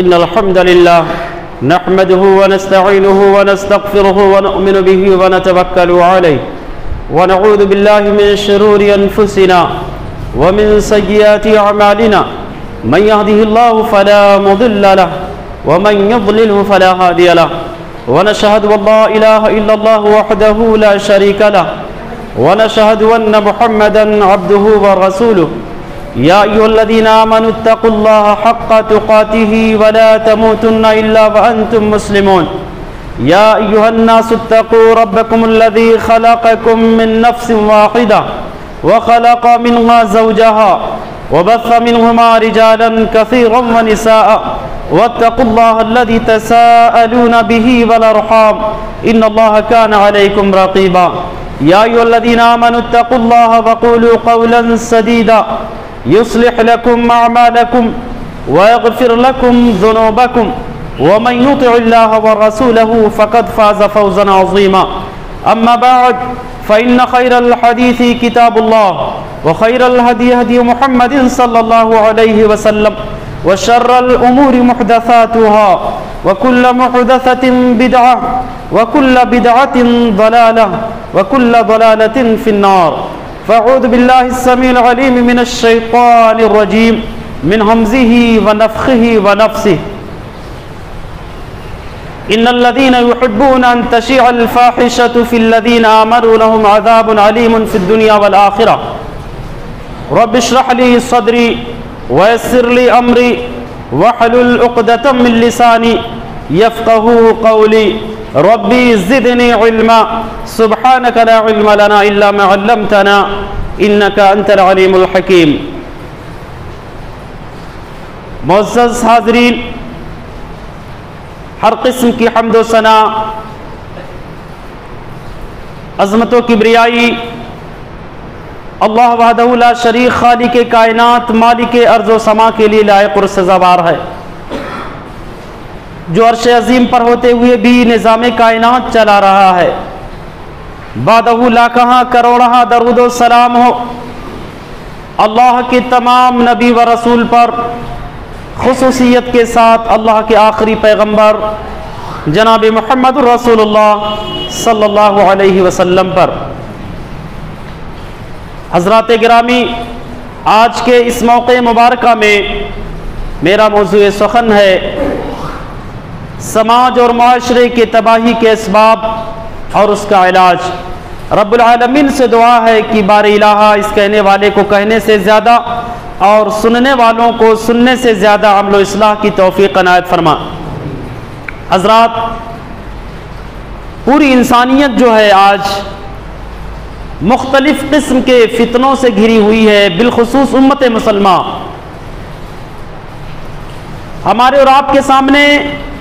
إن الحمد لله نحمده ونستعينه ونستغفره ونؤمن به ونتوكل عليه ونعوذ بالله من شرور أنفسنا ومن سيئات أعمالنا من يهده الله فلا مضل له ومن يضلله فلا هادي له ونشهد أن لا إله إلا الله وحده لا شريك له ونشهد أن محمدا عبده ورسوله يا أيها الذين آمنوا اتقوا الله حق تقاته ولا تموتن إلا وأنتم مسلمون يا أيها الناس اتقوا ربكم الذي خلقكم من نفس واحدة وخلق منها زوجها وبث منهما رجالا كثيرا ونساء واتقوا الله الذي تساءلون به والأرحام إن الله كان عليكم رقيبا يا أيها الذين آمنوا اتقوا الله وقولوا قولا سديدا يصلح لكم أعمالكم ويغفر لكم ذنوبكم ومن يطع الله ورسوله فقد فاز فوزا عظيما أما بعد فإن خير الحديث كتاب الله وخير الهدي هدي محمد صلى الله عليه وسلم وشر الأمور محدثاتها وكل محدثة بدعة وكل بدعة ضلالة وكل ضلالة في النار فأعوذ بالله السميع العليم من الشيطان الرجيم من همزه ونفخه ونفسه إن الذين يحبون أن تشيع الفاحشة في الذين آمنوا لهم عذاب عليم في الدنيا والآخرة رب اشرح لي صدري ويسر لي أمري واحلل عقدة من لساني يفقهوا قولي ربي زدني علما سبحانك لا علم لنا إلا ما علمتنا إنك أنت العليم الحكيم. معزز حاضرین، ہر قسم کی حمد و ثنا، عظمت و کبریائی اللہ وحدہ لا شریک خالق کائنات مالک ارض و سما کے لیے لائق اور سزاوار ہے، جو عرش عظیم پر ہوتے ہوئے بھی نظام کائنات چلا رہا ہے۔ بعدہ لاکھاں کروڑاں درود و سلام ہو اللہ کے تمام نبی و رسول پر، خصوصیت کے ساتھ اللہ کے آخری پیغمبر جناب محمد رسول اللہ صلی اللہ علیہ وسلم پر۔ حضرات گرامی، آج کے اس موقع مبارکہ میں میرا موضوع سخن ہے سماج اور معاشرے کے تباہی کے اسباب اور اس کا علاج۔ رب العالمین سے دعا ہے کہ بار الہ اس کہنے والے کو کہنے سے زیادہ اور سننے والوں کو سننے سے زیادہ عمل و اصلاح کی توفیق عنایت فرما۔ حضرات، پوری انسانیت جو ہے آج مختلف قسم کے فتنوں سے گھری ہوئی ہے، بالخصوص امت مسلمہ۔ ہمارے اور آپ کے سامنے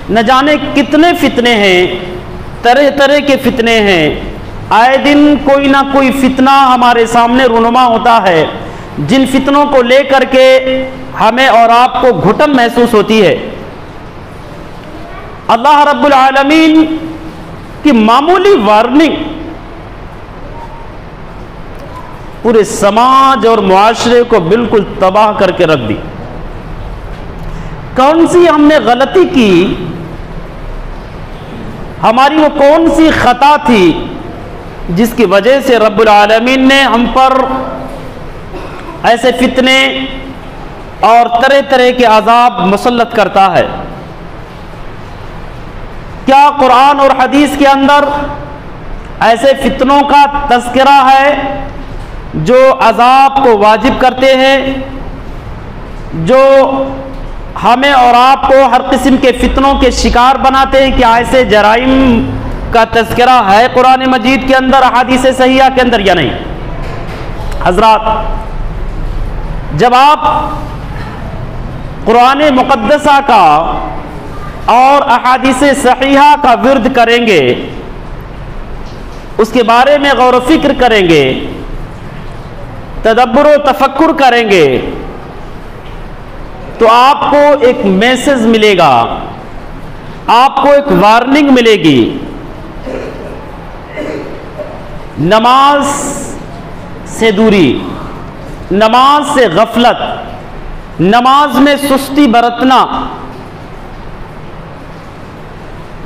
نہ جانے کتنے فتنے ہیں، طرح طرح کے فتنے ہیں۔ آئے دن کوئی نہ کوئی فتنہ ہمارے سامنے رونما ہوتا ہے، جن فتنوں کو لے کر کے ہمیں اور آپ کو گھٹن محسوس ہوتی ہے۔ اللہ رب العالمین کی معمولی وارننگ پورے سماج اور معاشرے کو بالکل تباہ کر کے رکھ دی۔ کون سی ہم نے غلطی کی، ہماری وہ کون سی خطا تھی جس کی وجہ سے رب العالمین نے ہم پر ایسے فتنے اور طرح طرح کے عذاب مسلط کرتا ہے؟ کیا قرآن اور حدیث کے اندر ایسے فتنوں کا تذکرہ ہے جو عذاب کو واجب کرتے ہیں، جو ہمیں اور آپ کو ہر قسم کے فتنوں کے شکار بناتے ہیں؟ کیا ایسے جرائم کا تذکرہ ہے قرآن مجید کے اندر، احادیث صحیحہ کے اندر یا نہیں؟ حضرات، جب آپ قرآن مقدسہ کا اور احادیث صحیحہ کا ورد کریں گے، اس کے بارے میں غور و فکر کریں گے، تدبر و تفکر کریں گے، تو آپ کو ایک میسج ملے گا، آپ کو ایک وارننگ ملے گی۔ نماز سے دوری، نماز سے غفلت، نماز میں سستی برتنا،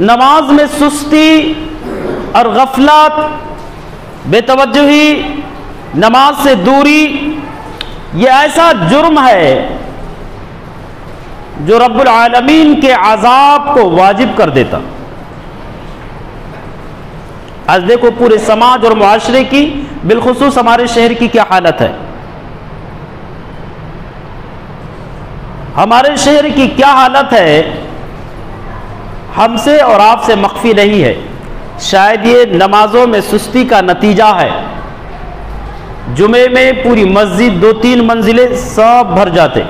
نماز میں سستی اور غفلت، بے توجہی، نماز سے دوری، یہ ایسا جرم ہے جو رب العالمین کے عذاب کو واجب کر دیتا۔ آج دیکھو پورے سماج اور معاشرے کی، بالخصوص ہمارے شہر کی کیا حالت ہے، ہمارے شہر کی کیا حالت ہے، ہم سے اور آپ سے مخفی نہیں ہے۔ شاید یہ نمازوں میں سستی کا نتیجہ ہے۔ جمعے میں پوری مسجد 2-3 منزلیں سب بھر جاتے،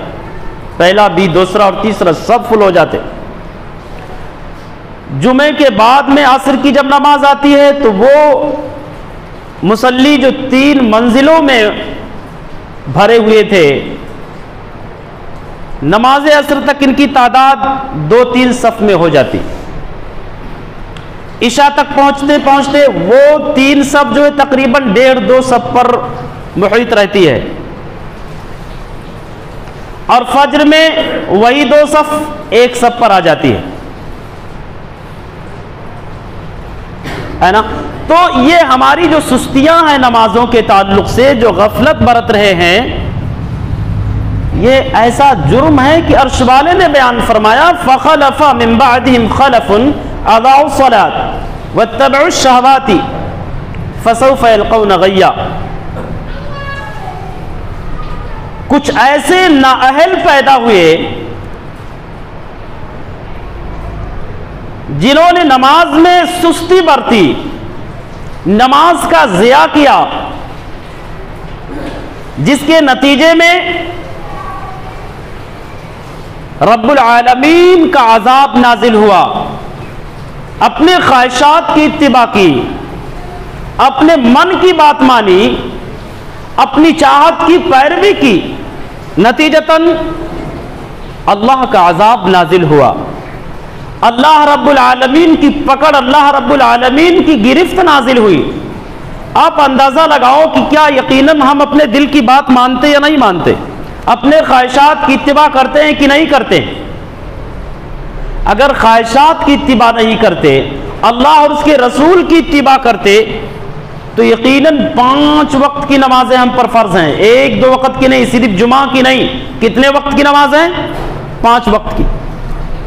پہلا بھی، دوسرا اور تیسرا سب فل ہو جاتے۔ جمعے کے بعد میں عصر کی جب نماز آتی ہے تو وہ مصلی جو 3 منزلوں میں بھرے ہوئے تھے، نماز عصر تک ان کی تعداد 2-3 صف میں ہو جاتی۔ عشاء تک پہنچتے پہنچتے وہ 3 صف جو ہے تقریباً 1.5-2 صف پر محیط رہتی ہے، اور فجر میں وہی 2 صف 1 صف پر آ جاتی ہے نا۔ تو یہ ہماری جو سستیاں ہیں نمازوں کے تعلق سے، جو غفلت برت رہے ہیں، یہ ایسا جرم ہے کہ عرش والے نے بیان فرمایا فَخَلَفَ مِن بَعْدِهِمْ خَلَفٌ أَضَاعُوا الصَّلَاةَ وَاتَّبَعُوا الشَّهَوَاتِ فَسَوْفَ يَلْقَوْنَ غَيًّا۔ کچھ ایسے نااہل پیدا ہوئے جنہوں نے نماز میں سستی برتی، نماز کا ضیاع کیا، جس کے نتیجے میں رب العالمین کا عذاب نازل ہوا۔ اپنے خواہشات کی اتباع کی، اپنے من کی بات مانی، اپنی چاہت کی پیروی کی، نتیجتاً اللہ کا عذاب نازل ہوا۔ اللہ رب العالمین کی پکڑ، اللہ رب العالمین کی گرفت نازل ہوئی۔ آپ اندازہ لگاؤ کہ کیا یقیناً ہم اپنے دل کی بات مانتے یا نہیں مانتے، اپنے خواہشات کی اتباع کرتے ہیں کہ نہیں کرتے؟ اگر خواہشات کی اتباع نہیں کرتے، اللہ اور اس کے رسول کی اتباع کرتے، تو یقیناً 5 وقت کی نمازیں ہم پر فرض ہیں، 1-2 وقت کی نہیں، صرف جمعہ کی نہیں۔ کتنے وقت کی نماز ہیں؟ 5 وقت کی۔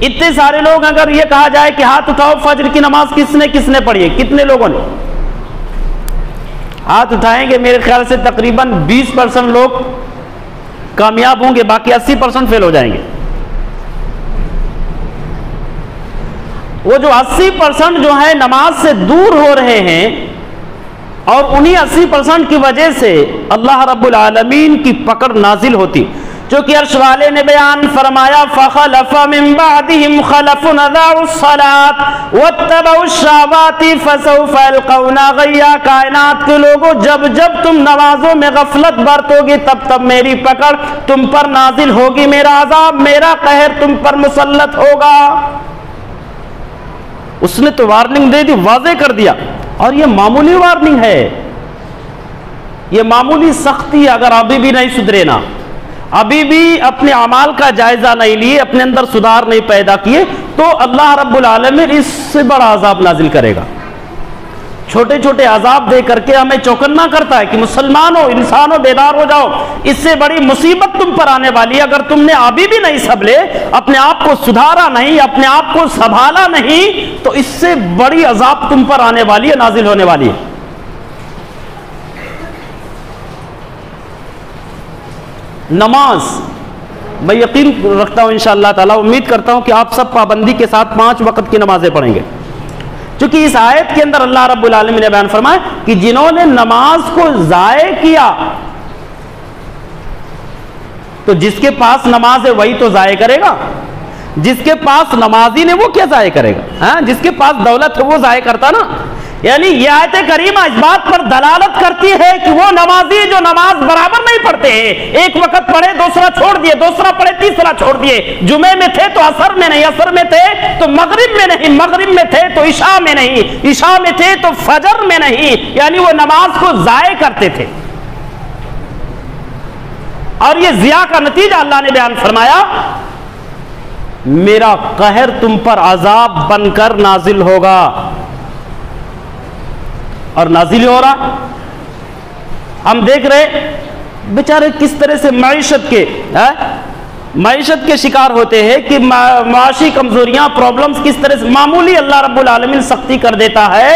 اتنے سارے لوگ، اگر یہ کہا جائے کہ ہاتھ اٹھاؤ فجر کی نماز کس نے پڑھی ہے، کتنے لوگوں نے ہاتھ اٹھائیں گے؟ میرے خیال سے تقریباً 20% لوگ کامیاب ہوں گے، باقی 80% فیل ہو جائیں گے۔ وہ جو 80% جو ہے نماز سے دور ہو رہے ہیں، اور انہی 80% کی وجہ سے اللہ رب العالمین کی پکڑ نازل ہوتی۔ چونکہ عرش والے نے بیان فرمایا فَخَلَفَ مِن بَعْدِهِمْ خَلَفٌ أَضَاعُوا الصَّلَاةَ وَاتَّبَعُوا الشَّهَوَاتِ فَسَوْفَ يَلْقَوْنَ غَيًّا۔ کائنات کے لوگوں، جب جب تم نمازوں میں غفلت برتو گی، تب تب میری پکڑ تم پر نازل ہوگی، میرا عذاب، میرا قہر تم پر مسلط ہوگا۔ اس نے تو وارننگ دے دی، واضح کر دیا، اور یہ معمولی وارننگ ہے، یہ معمولی سختی۔ اگر ابھی بھی نہیں سدھرے نا، ابھی بھی اپنے اعمال کا جائزہ نہیں لیے، اپنے اندر سدھار نہیں پیدا کیے، تو اللہ رب العالمین اس سے بڑا عذاب نازل کرے گا۔ چھوٹے چھوٹے عذاب دے کر کے ہمیں چوکنا کرتا ہے کہ مسلمانوں، انسانوں، بیدار ہو جاؤ، اس سے بڑی مصیبت تم پر آنے والی ہے۔ اگر تم نے ابھی بھی نہیں سنبھلے، اپنے آپ کو سدھارا نہیں، اپنے آپ کو سنبھالا نہیں، تو اس سے بڑی عذاب تم پر آنے والی ہے، نازل ہونے والی ہے۔ نماز میں یقین رکھتا ہوں انشاءاللہ تعالی، امید کرتا ہوں کہ آپ سب پابندی کے ساتھ 5 وقت کی نمازیں پڑھیں گے، چونکہ اس آیت کے اندر اللہ رب العالمین نے بیان فرمایا کہ جنہوں نے نماز کو ضائع کیا، تو جس کے پاس نماز ہے وہی تو ضائع کرے گا، جس کے پاس نمازی نے وہ کیا ضائع کرے گا؟ جس کے پاس دولت ہے وہ ضائع کرتا نا۔ یعنی یہ آیت کریمہ اس بات پر دلالت کرتی ہے کہ وہ نمازی جو نماز برابر نہیں پڑھتے ہیں، ایک وقت پڑھے دوسرا چھوڑ دیے، دوسرا پڑھے تیسرا چھوڑ دیے، جمعے میں تھے تو عصر میں نہیں، عصر میں تھے تو مغرب میں نہیں، مغرب میں تھے تو عشاء میں نہیں، عشاء میں تھے تو فجر میں نہیں، یعنی وہ نماز کو ضائع کرتے تھے۔ اور یہ ضیاع کا نتیجہ اللہ نے بیان فرمایا میرا قہر تم پر عذاب بن کر نازل ہوگا. اور نازل ہو رہا. ہم دیکھ رہے بیچارے کس طرح سے معیشت کے شکار ہوتے ہیں کہ معاشی کمزوریاں، پرابلمز کس طرح سے معمولی اللہ رب العالمین سختی کر دیتا ہے.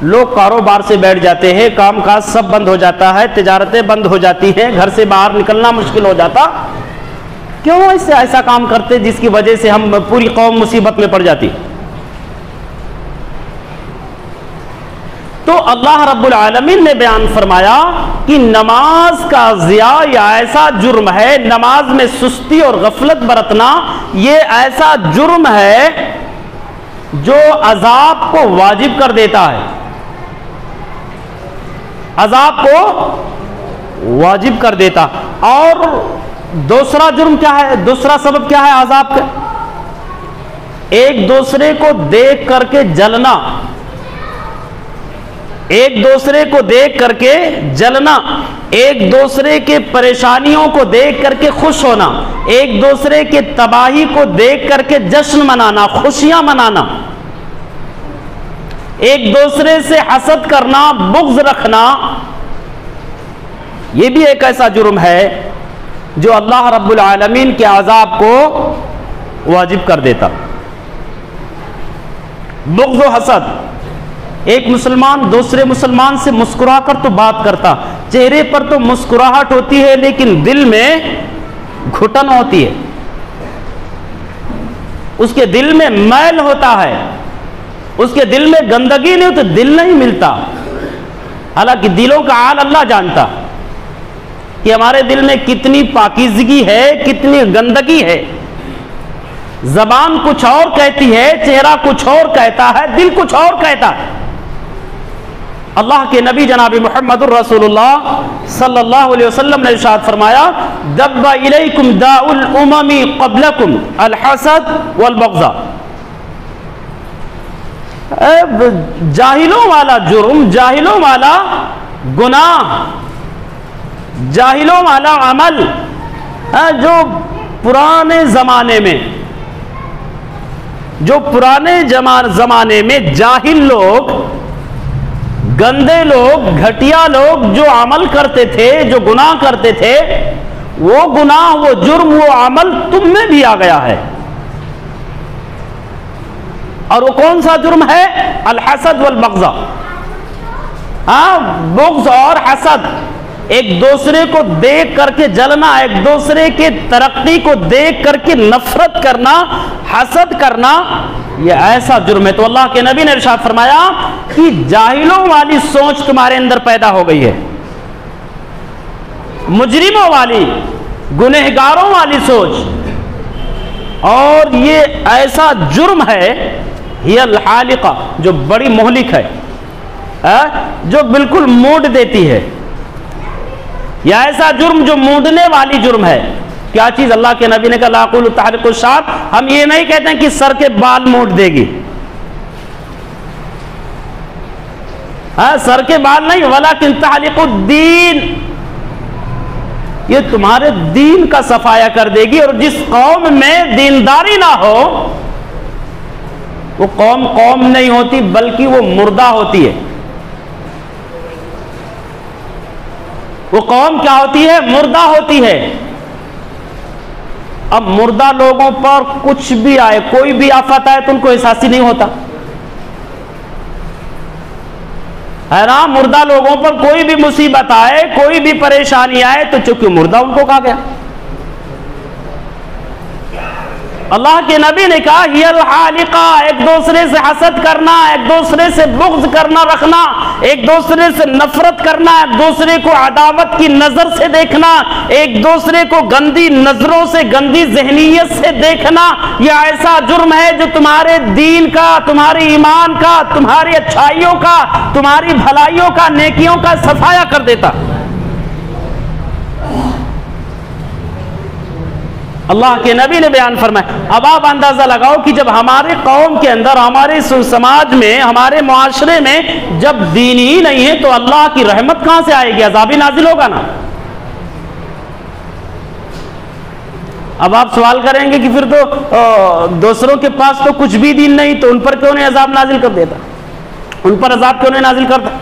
لوگ کاروبار سے بیٹھ جاتے ہیں، کام کاج سب بند ہو جاتا ہے، تجارتیں بند ہو جاتی ہیں، گھر سے باہر نکلنا مشکل ہو جاتا. کیوں ایسا کام کرتے جس کی وجہ سے ہم پوری قوم مصیبت میں پڑ جاتی؟ تو اللہ رب العالمین نے بیان فرمایا کہ نماز کا ضیاع یہ ایسا جرم ہے، نماز میں سستی اور غفلت برتنا یہ ایسا جرم ہے جو عذاب کو واجب کر دیتا ہے. عذاب کو واجب کر دیتا. اور دوسرا جرم کیا ہے؟ دوسرا سبب کیا ہے عذاب کا؟ ایک دوسرے کو دیکھ کر کے جلنا. ایک دوسرے کو دیکھ کر کے جلنا، ایک دوسرے کے پریشانیوں کو دیکھ کر کے خوش ہونا، ایک دوسرے کے تباہی کو دیکھ کر کے جشن منانا، خوشیاں منانا، ایک دوسرے سے حسد کرنا، بغض رکھنا، یہ بھی ایک ایسا جرم ہے جو اللہ رب العالمین کے عذاب کو واجب کر دیتا. بغض و حسد. ایک مسلمان دوسرے مسلمان سے مسکرا کر تو بات کرتا، چہرے پر تو مسکراہٹ ہوتی ہے لیکن دل میں گھٹن ہوتی ہے، اس کے دل میں میل ہوتا ہے، اس کے دل میں گندگی نہیں تو دل نہیں ملتا. حالانکہ دلوں کا حال اللہ جانتا کہ ہمارے دل میں کتنی پاکیزگی ہے، کتنی گندگی ہے. زبان کچھ اور کہتی ہے، چہرہ کچھ اور کہتا ہے، دل کچھ اور کہتا ہے. اللہ کے نبی جناب محمد الرسول اللہ صلی اللہ علیہ وسلم نے ارشاد فرمایا دب الیکم داء الامم قبلکم الحسد والبغض. جاہلوں والا جرم، جاہلوں والا گناہ، جاہلوں والا عمل جو پرانے زمانے میں جاہل لوگ، گندے لوگ، گھٹیا لوگ جو عمل کرتے تھے، جو گناہ کرتے تھے، وہ گناہ، وہ جرم، وہ عمل تم میں بھی آ گیا ہے. اور وہ کون سا جرم ہے؟ الحسد والبغض. بغض اور حسد، ایک دوسرے کو دیکھ کر کے جلنا، ایک دوسرے کے ترقی کو دیکھ کر کے نفرت کرنا، حسد کرنا، یہ ایسا جرم ہے. تو اللہ کے نبی نے ارشاد فرمایا کہ جاہلوں والی سوچ تمہارے اندر پیدا ہو گئی ہے، مجرموں والی، گنہگاروں والی سوچ. اور یہ ایسا جرم ہے، ہی الحالقہ، جو بڑی مہلک ہے، جو بالکل موڑ دیتی ہے. یہ ایسا جرم جو موڑنے والی جرم ہے. کیا چیز؟ اللہ کے نبی نے کہا لا اقول تحلق الشعر. ہم یہ نہیں کہتے ہیں کہ سر کے بال موڑ دے گی، سر کے بال نہیں، ولکن تحلق الدین، یہ تمہارے دین کا صفایا کر دے گی. اور جس قوم میں دینداری نہ ہو وہ قوم نہیں ہوتی بلکہ وہ مردہ ہوتی ہے. وہ قوم کیا ہوتی ہے؟ مردہ ہوتی ہے. اب مردہ لوگوں پر کچھ بھی آئے، کوئی بھی آفت آئے تو ان کو احساس ہی نہیں ہوتا ہے نا. مردہ لوگوں پر کوئی بھی مصیبت آئے، کوئی بھی پریشانی آئے تو چونکہ مردہ ان کو کہا گیا. اللہ کے نبی نے کہا ہی الحالقہ، ایک دوسرے سے حسد کرنا، ایک دوسرے سے بغض کرنا رکھنا، ایک دوسرے سے نفرت کرنا، ایک دوسرے کو عداوت کی نظر سے دیکھنا، ایک دوسرے کو گندی نظروں سے، گندی ذہنیت سے دیکھنا، یہ ایسا جرم ہے جو تمہارے دین کا، تمہارے ایمان کا، تمہاری اچھائیوں کا، تمہاری بھلائیوں کا، نیکیوں کا صفایا کر دیتا. اللہ کے نبی نے بیان فرمایا. اب آپ اندازہ لگاؤ کہ جب ہمارے قوم کے اندر، ہمارے سماج میں، ہمارے معاشرے میں جب دین ہی نہیں ہے تو اللہ کی رحمت کہاں سے آئے گی؟ عذاب نازل ہوگا نا. اب آپ سوال کریں گے کہ پھر تو دوسروں کے پاس تو کچھ بھی دین نہیں، تو ان پر کیوں نہیں عذاب نازل کر دیتا، ان پر عذاب کیوں نہیں نازل کرتا؟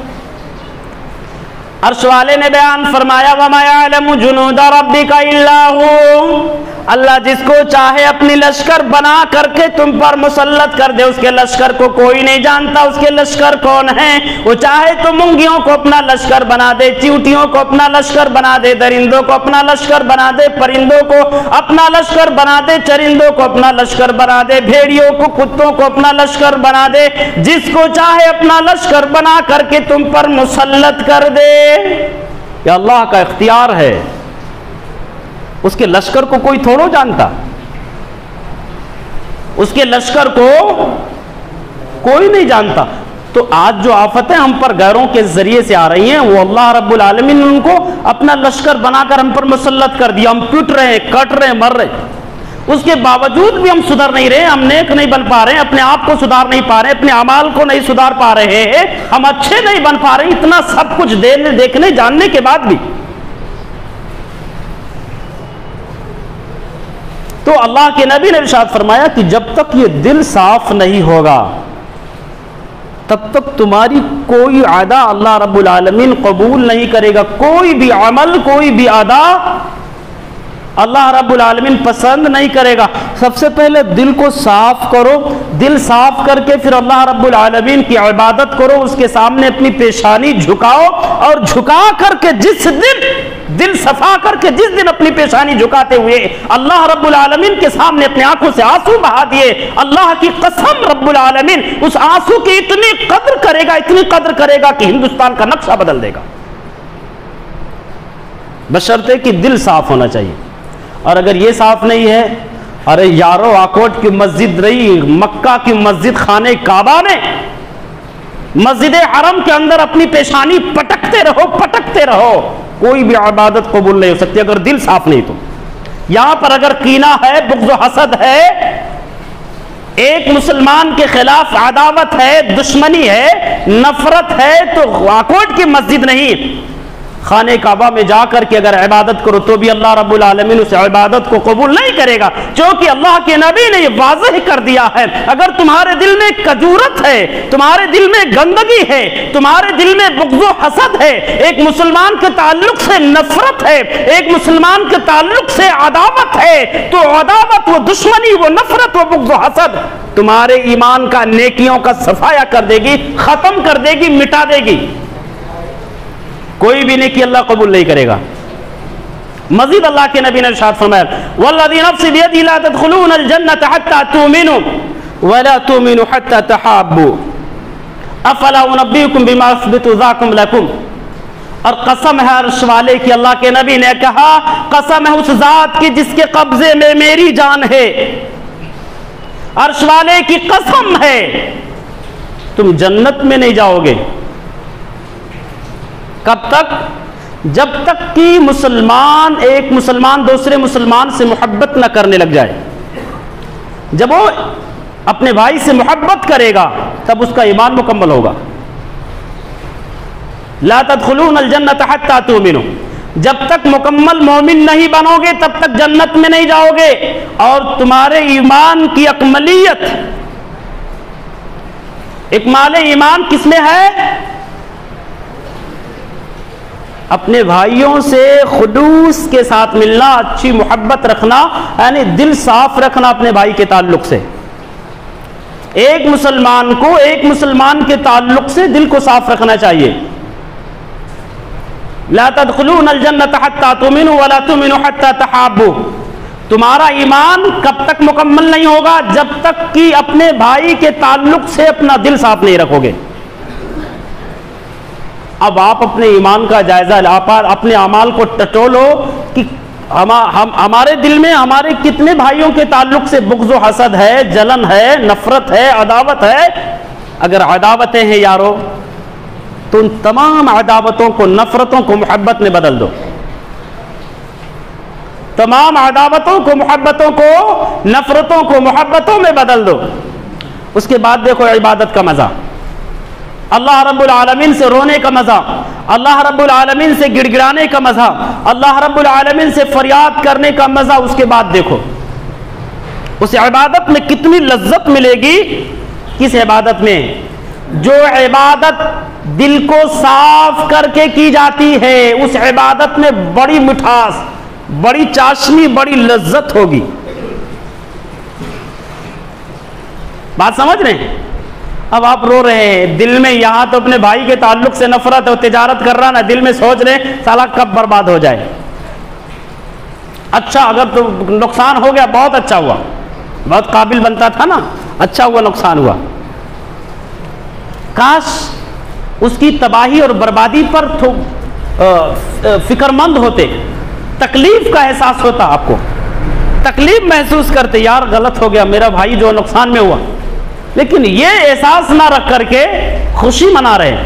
عرش والے نے بیان فرمایا وَمَا يَعْلَمُ جُنُودَ رَبِّكَ إِلَّا هُوَ، اللہ جس کو چاہے اپنی لشکر بنا کر کے تم پر مسلط کر دے، اس کے لشکر کو کوئی نہیں جانتا اس کے لشکر کون ہیں۔ وہ چاہے تو مونگیوں کو اپنا لشکر بنا دے، چیونٹیوں کو اپنا لشکر بنا دے، درندوں کو اپنا لشکر بنا دے، پرندوں کو اپنا لشکر بنا دے، چرندوں کو اپنا لشکر بنا دے، بھیڑیوں کو، کتوں کو اپنا لشکر بنا دے، جس کو چاہے اپنا لشکر بنا کر کے تم پر مسلط کر دے۔ یہ اللہ کا اختیار ہے، اس کے لشکر کو کوئی تھوڑو جانتا، اس کے لشکر کو کوئی نہیں جانتا۔ تو آج جو آفتیں ہم پر غیروں کے ذریعے سے آ رہی ہیں، وہ اللہ رب العالمین نے ان کو اپنا لشکر بنا کر ہم پر مسلط کر دیا۔ ہم پٹ رہے ہیں، کٹ رہے ہیں، مر رہے ہیں، اس کے باوجود بھی ہم سدھر نہیں رہے، ہم نیک نہیں بن پا رہے ہیں، اپنے آپ کو سدھار نہیں پا رہے، اپنے اعمال کو نہیں سدھار پا رہے ہیں، ہم اچھے نہیں بن پا رہے ہیں، اتنا سب کچھ دیکھنے جاننے کے بعد بھی۔ تو اللہ کے نبی نے ارشاد فرمایا کہ جب تک یہ دل صاف نہیں ہوگا تب تک تمہاری کوئی ادا اللہ رب العالمین قبول نہیں کرے گا، کوئی بھی عمل، کوئی بھی ادا اللہ رب العالمین پسند نہیں کرے گا۔ سب سے پہلے دل کو صاف کرو، دل صاف کر کے پھر اللہ رب العالمین کی عبادت کرو، اس کے سامنے اپنی پیشانی جھکاؤ، اور جھکا کر کے جس دل صفا کر کے جس دن اپنی پیشانی جھکاتے ہوئے اللہ رب العالمین کے سامنے اپنے آنکھوں سے آنسو بہا دیے، اللہ کی قسم رب العالمین اس آنسو کی اتنی قدر کرے گا، اتنی قدر کرے گا کہ ہندوستان کا نقشہ بدل دے گا، بشرطے کہ دل صاف ہونا چاہیے۔ اور اگر یہ صاف نہیں ہے، ارے یارو آکوٹ کی مسجد رہی، مکہ کی مسجد، خانہ کعبہ میں، مسجد حرم کے اندر اپنی پیشانی پٹکتے رہو، کوئی بھی عبادت قبول نہیں ہو سکتی اگر دل صاف نہیں تو۔ یہاں پر اگر کینہ ہے، بغض و حسد ہے، ایک مسلمان کے خلاف عداوت ہے، دشمنی ہے، نفرت ہے، تو آکوٹ کی مسجد نہیں، خانہ کعبہ میں جا کر کے اگر عبادت کرو تو بھی اللہ رب العالمین اس عبادت کو قبول نہیں کرے گا، چونکہ اللہ کے نبی نے یہ واضح کر دیا ہے اگر تمہارے دل میں کجورت ہے، تمہارے دل میں گندگی ہے، تمہارے دل میں بغض و حسد ہے، ایک مسلمان کے تعلق سے نفرت ہے، ایک مسلمان کے تعلق سے عداوت ہے، تو عداوت، وہ دشمنی، وہ نفرت، وہ بغض و حسد تمہارے ایمان کا، نیکیوں کا صفایا کر دے گی، ختم کر دے گی، مٹا دے گی، کوئی بھی نیکی اللہ قبول نہیں کرے گا۔ مزید اللہ کے نبی نے ارشاد فرمایا والذی نفس بیدہ لا تدخلون الجنۃ حتی تؤمنوا ولا تؤمنوا حتی تحابوا افلا انبئکم بما اثبت ذاکم لکم، اور قسم ہے عرش والے کی، اللہ کے نبی نے کہا قسم ہے اس ذات کی جس کے قبضے میں میری جان ہے، عرش والے کی قسم ہے تم جنت میں نہیں جاؤ گے۔ کب تک؟ جب تک کہ ایک مسلمان دوسرے مسلمان سے محبت نہ کرنے لگ جائے۔ جب وہ اپنے بھائی سے محبت کرے گا تب اس کا ایمان مکمل ہوگا۔ لا تدخلون الجنۃ حتی تؤمنوا، جب تک مکمل مومن نہیں بنو گے تب تک جنت میں نہیں جاؤ گے۔ اور تمہارے ایمان کی اکملیت، اکمال ایمان کس میں ہے؟ اپنے بھائیوں سے خلوص کے ساتھ ملنا، اچھی محبت رکھنا، یعنی دل صاف رکھنا اپنے بھائی کے تعلق سے۔ ایک مسلمان کو ایک مسلمان کے تعلق سے دل کو صاف رکھنا چاہیے۔ لا تدخلون الجنۃ حتی تؤمنوا ولا تؤمنوا حتی تحابوا، تمہارا ایمان کب تک مکمل نہیں ہوگا؟ جب تک کہ اپنے بھائی کے تعلق سے اپنا دل صاف نہیں رکھو گے۔ اب آپ اپنے ایمان کا جائزہ آپ اپنے اعمال کو ٹٹولو کہ ہمارے دل میں ہمارے کتنے بھائیوں کے تعلق سے بغض و حسد ہے، جلن ہے، نفرت ہے، عداوت ہے۔ اگر عداوتیں ہیں یارو تو ان تمام عداوتوں کو، نفرتوں کو محبت میں بدل دو، تمام عداوتوں کو، محبتوں کو، نفرتوں کو محبتوں میں بدل دو۔ اس کے بعد دیکھو عبادت کا مزہ، اللہ رب العالمین سے رونے کا مزہ، اللہ رب العالمین سے گڑ گڑانے کا مزہ، اللہ رب العالمین سے فریاد کرنے کا مزہ، اس کے بعد دیکھو اس عبادت میں کتنی لذت ملے گی۔ کس عبادت میں؟ جو عبادت دل کو صاف کر کے کی جاتی ہے، اس عبادت میں بڑی مٹھاس، بڑی چاشنی، بڑی لذت ہوگی۔ بات سمجھ رہے ہیں؟ اب آپ رو رہے ہیں دل میں، یہاں تو اپنے بھائی کے تعلق سے نفرت اور تجارت کر رہا نا، دل میں سوچ رہے ہیں سالہ کب برباد ہو جائے۔ اچھا اگر تو نقصان ہو گیا بہت اچھا ہوا، بہت قابل بنتا تھا نا، اچھا ہوا نقصان ہوا۔ کاش اس کی تباہی اور بربادی پر فکر مند ہوتے، تکلیف کا احساس ہوتا، آپ کو تکلیف محسوس کرتے، یار غلط ہو گیا، میرا بھائی جو نقصان میں ہوا۔ لیکن یہ احساس نہ رکھ کر کے خوشی منا رہے ہیں۔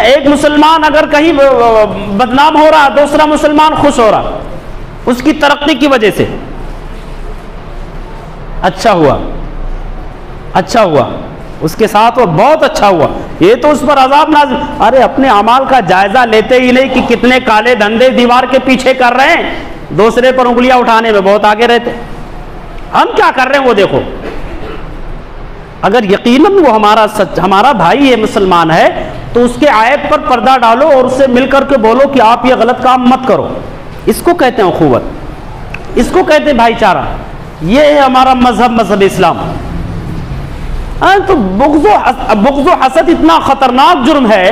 ایک مسلمان اگر کہیں بدنام ہو رہا، دوسرا مسلمان خوش ہو رہا اس کی ترقی کی وجہ سے، اچھا ہوا، اچھا ہوا اس کے ساتھ، وہ بہت اچھا ہوا، یہ تو اس پر عذاب نازل۔ ارے اپنے اعمال کا جائزہ لیتے ہی نہیں کہ کتنے کالے دھندے دیوار کے پیچھے کر رہے ہیں، دوسرے پر انگلیاں اٹھانے میں بہت آگے رہتے۔ ہم کیا کر رہے ہیں وہ دیکھو۔ اگر یقیناً وہ ہمارا بھائی ہے، مسلمان ہے، تو اس کے عیب پر پردہ ڈالو اور اس سے مل کر کے بولو کہ آپ یہ غلط کام مت کرو۔ اس کو کہتے ہیں اخوت، اس کو کہتے ہیں بھائی چارہ، یہ ہے ہمارا مذہب اسلام۔ تو بغض و حسد اتنا خطرناک جرم ہے،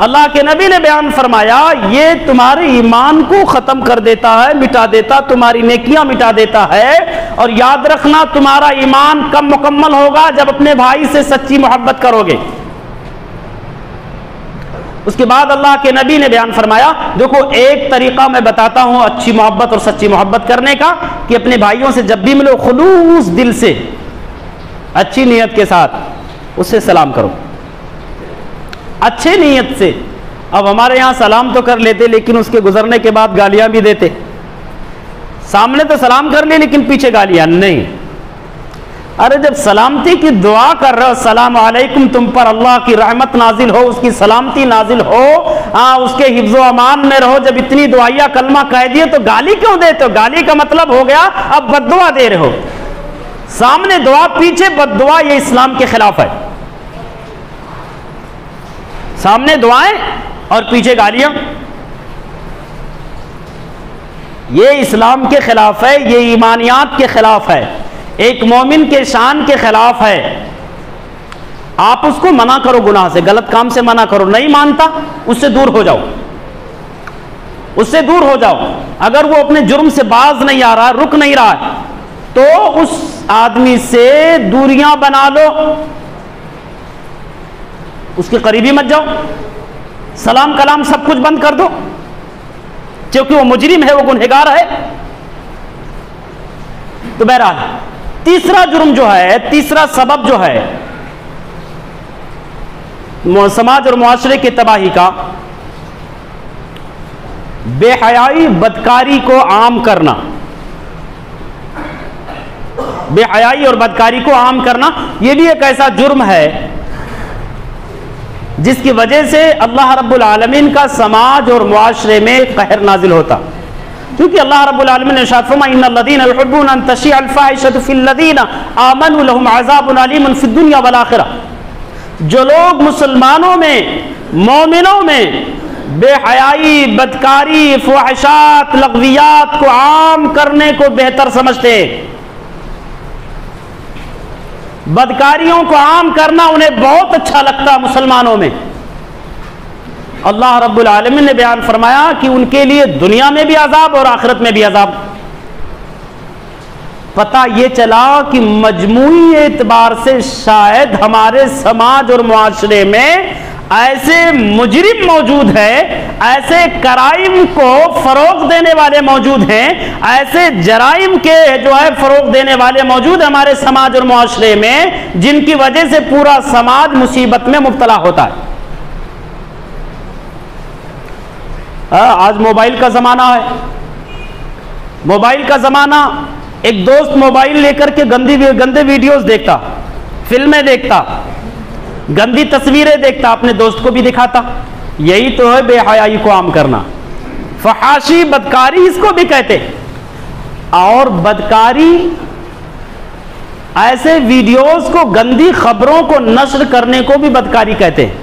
اللہ کے نبی نے بیان فرمایا یہ تمہارے ایمان کو ختم کر دیتا ہے، مٹا دیتا، تمہاری نیکیاں مٹا دیتا ہے۔ اور یاد رکھنا تمہارا ایمان کب مکمل ہوگا؟ جب اپنے بھائی سے سچی محبت کرو گے۔ اس کے بعد اللہ کے نبی نے بیان فرمایا، دیکھو ایک طریقہ میں بتاتا ہوں اچھی محبت اور سچی محبت کرنے کا، کہ اپنے بھائیوں سے جب بھی ملو خلوص دل سے، اچھی نیت کے ساتھ اس سے سلام کرو، اچھے نیت سے۔ اب ہمارے یہاں سلام تو کر لیتے لیکن اس کے گزرنے کے بعد گالیاں بھی دیتے۔ سامنے تو سلام کر لی لیکن پیچھے گالیاں نہیں۔ ارے جب سلامتی کی دعا کر رہے ہو، السلام علیکم، تم پر اللہ کی رحمت نازل ہو، اس کی سلامتی نازل ہو، اس کے حفظ و امان میں رہو، جب اتنی دعائیہ کلمہ کہہ دیے تو گالی کیوں دیتے ہو؟ گالی کا مطلب ہو گیا اب بد دعا دے رہے ہو۔ سامنے دعا پیچھے بد دعا، یہ اسلام کے خلاف ہے۔ سامنے دعائیں اور پیچھے گالیاں، یہ اسلام کے خلاف ہے، یہ ایمانیات کے خلاف ہے، ایک مومن کے شان کے خلاف ہے۔ آپ اس کو منع کرو، گناہ سے، غلط کام سے منع کرو، نہیں مانتا اس سے دور ہو جاؤ، اس سے دور ہو جاؤ۔ اگر وہ اپنے جرم سے باز نہیں آ رہا، رک نہیں رہا ہے، تو اس آدمی سے دوریاں بنا لو، اس کے قریبی مت جاؤ، سلام کلام سب کچھ بند کر دو، کیونکہ وہ مجرم ہے، وہ گنہگار ہے۔ تو بہرحال تیسرا جرم جو ہے، تیسرا سبب جو ہے سماج اور معاشرے کی تباہی کا، بے حیائی، بدکاری کو عام کرنا۔ بے حیائی اور بدکاری کو عام کرنا، یہ بھی ایک ایسا جرم ہے جس کی وجہ سے اللہ رب العالمین کا سماج اور معاشرے میں قہر نازل ہوتا۔ کیونکہ اللہ رب العالمین نے ارشاد فرمایا ان الذین یحبون ان تشیع الفاحشۃ فی الذین آمنوا لهم عذاب علیم فی الدنیا والآخرہ، جو لوگ مسلمانوں میں، مومنوں میں بے حیائی، بدکاری، فحشات، لغویات کو عام کرنے کو بہتر سمجھتے ہیں، بدکاریوں کو عام کرنا انہیں بہت اچھا لگتا مسلمانوں میں، اللہ رب العالمین نے بیان فرمایا کہ ان کے لیے دنیا میں بھی عذاب اور آخرت میں بھی عذاب۔ پتہ یہ چلا کہ مجموعی اعتبار سے شاید ہمارے سماج اور معاشرے میں ایسے مجرم موجود ہیں، ایسے کرائم کو فروغ دینے والے موجود ہیں، ایسے جرائم کے جو ہے فروغ دینے والے موجود ہیں ہمارے سماج اور معاشرے میں، جن کی وجہ سے پورا سماج مصیبت میں مبتلا ہوتا ہے۔ آج موبائل کا زمانہ ہے، موبائل کا زمانہ، ایک دوست موبائل لے کر کے گندے ویڈیوز دیکھتا، فلمیں دیکھتا، گندی تصویریں دیکھتا، اپنے دوست کو بھی دکھاتا. یہی تو ہے بے حیائی کو عام کرنا. فحاشی بدکاری اس کو بھی کہتے. اور بدکاری ایسے ویڈیوز کو، گندی خبروں کو نشر کرنے کو بھی بدکاری کہتے ہیں.